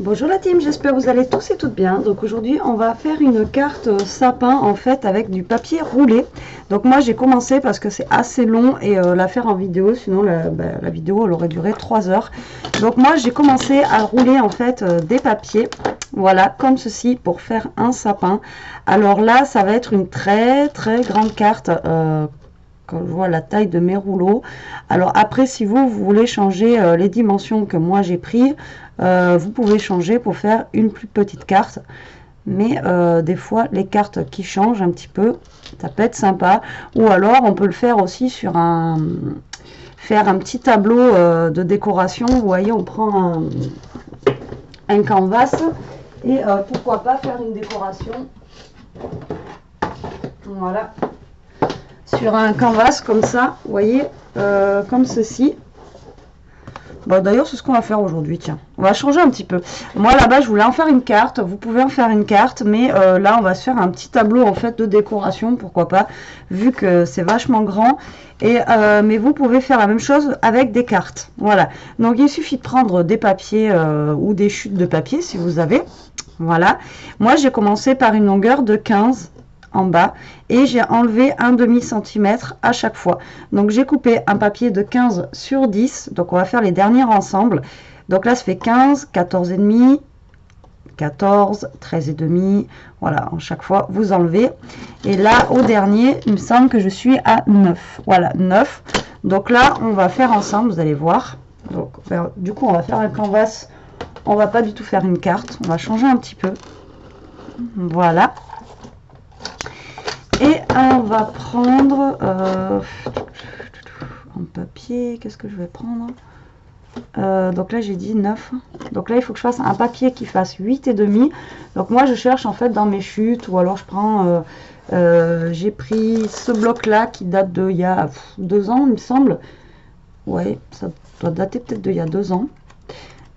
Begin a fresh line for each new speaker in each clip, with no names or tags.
Bonjour la team, j'espère que vous allez tous et toutes bien. Donc aujourd'hui on va faire une carte sapin en fait avec du papier roulé. Donc moi j'ai commencé parce que c'est assez long et la faire en vidéo, sinon la vidéo elle aurait duré 3 heures. Donc moi j'ai commencé à rouler en fait des papiers, voilà, comme ceci pour faire un sapin. Alors là ça va être une très grande carte. Quand je vois la taille de mes rouleaux. Alors après, si vous voulez changer les dimensions que moi j'ai pris, vous pouvez changer pour faire une plus petite carte. Mais des fois, les cartes qui changent un petit peu, ça peut être sympa. Ou alors, on peut le faire aussi sur faire un petit tableau de décoration. Vous voyez, on prend un canvas et pourquoi pas faire une décoration. Voilà. Sur un canvas comme ça, vous voyez, comme ceci. Bon, d'ailleurs, c'est ce qu'on va faire aujourd'hui, tiens. On va changer un petit peu. Moi, là-bas, je voulais en faire une carte. Vous pouvez en faire une carte, mais là, on va se faire un petit tableau, en fait, de décoration, pourquoi pas, vu que c'est vachement grand. Et, mais vous pouvez faire la même chose avec des cartes. Voilà. Donc, il suffit de prendre des papiers ou des chutes de papier, si vous avez. Voilà. Moi, j'ai commencé par une longueur de 15 en bas et j'ai enlevé un demi centimètre à chaque fois. Donc j'ai coupé un papier de 15 sur 10, donc on va faire les dernières ensemble. Donc là ça fait 15, 14 et demi, 14, 13 et demi, voilà, en chaque fois vous enlevez. Et là au dernier il me semble que je suis à 9, voilà, 9. Donc là on va faire ensemble, vous allez voir. Donc du coup on va faire un canvas, on va pas du tout faire une carte, on va changer un petit peu, voilà. Et on va prendre en papier, qu'est-ce que je vais prendre, donc là j'ai dit 9, donc là il faut que je fasse un papier qui fasse 8 et demi. Donc moi je cherche en fait dans mes chutes, ou alors je prends j'ai pris ce bloc là qui date de il y a 2 ans il me semble, ouais ça doit dater peut-être d'il y a 2 ans,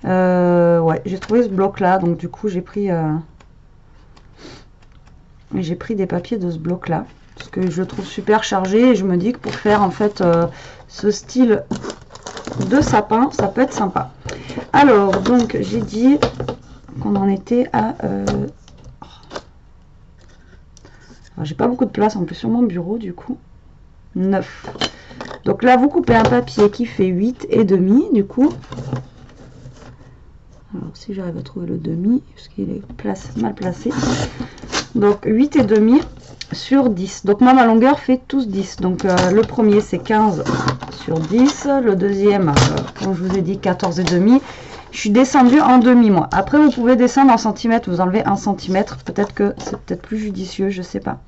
ouais j'ai trouvé ce bloc là, donc du coup j'ai pris des papiers de ce bloc là parce que je le trouve super chargé et je me dis que pour faire en fait ce style de sapin ça peut être sympa. Alors donc j'ai dit qu'on en était à j'ai pas beaucoup de place en plus sur mon bureau, du coup 9. Donc là vous coupez un papier qui fait 8 et demi, du coup alors si j'arrive à trouver le demi parce qu'il est mal placé, donc 8 et demi sur 10. Donc moi ma longueur fait tous 10. Donc le premier c'est 15 sur 10. Le deuxième, comme je vous ai dit, 14 et demi. Je suis descendue en demi moi. Après vous pouvez descendre en centimètres. Vous enlevez 1 centimètre. Peut-être que c'est peut-être plus judicieux, je sais pas.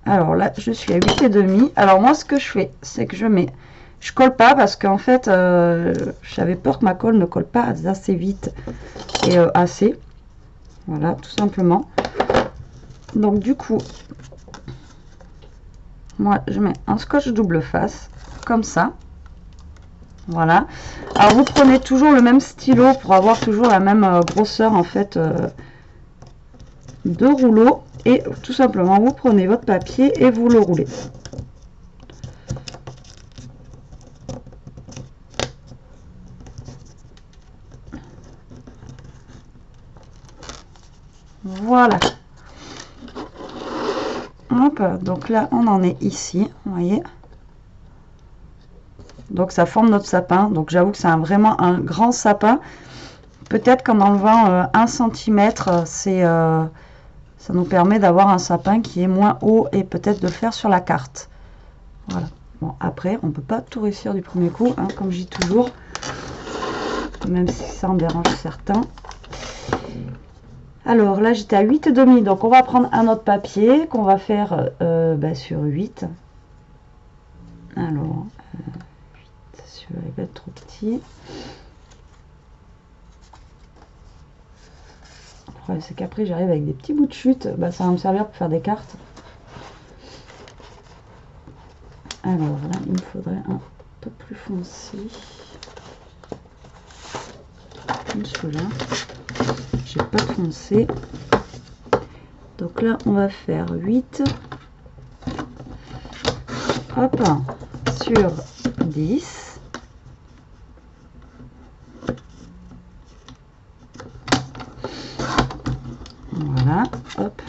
Alors là je suis à 8 et demi. Alors moi ce que je fais, c'est que je colle pas parce qu'en fait j'avais peur que ma colle ne colle pas assez vite et assez. Voilà, tout simplement. Donc du coup moi je mets un scotch double face comme ça, voilà. Alors vous prenez toujours le même stylo pour avoir toujours la même grosseur en fait de rouleau, et tout simplement vous prenez votre papier et vous le roulez. Voilà. Hop, donc là on en est ici, vous voyez. Donc ça forme notre sapin. Donc j'avoue que c'est vraiment un grand sapin. Peut-être qu'en enlevant 1 cm, ça nous permet d'avoir un sapin qui est moins haut et peut-être de le faire sur la carte. Voilà. Bon, après, on peut pas tout réussir du premier coup, hein, comme je dis toujours, même si ça en dérange certains. Alors là, j'étais à 8 et demi, donc on va prendre un autre papier qu'on va faire sur 8. Alors, 8, celui-là il va être trop petit. C'est qu'après j'arrive avec des petits bouts de chute, ça va me servir pour faire des cartes. Alors là il me faudrait un peu plus foncé comme celui-là, j'ai pas foncé. Donc là on va faire 8 hop sur 10. Voilà, hop.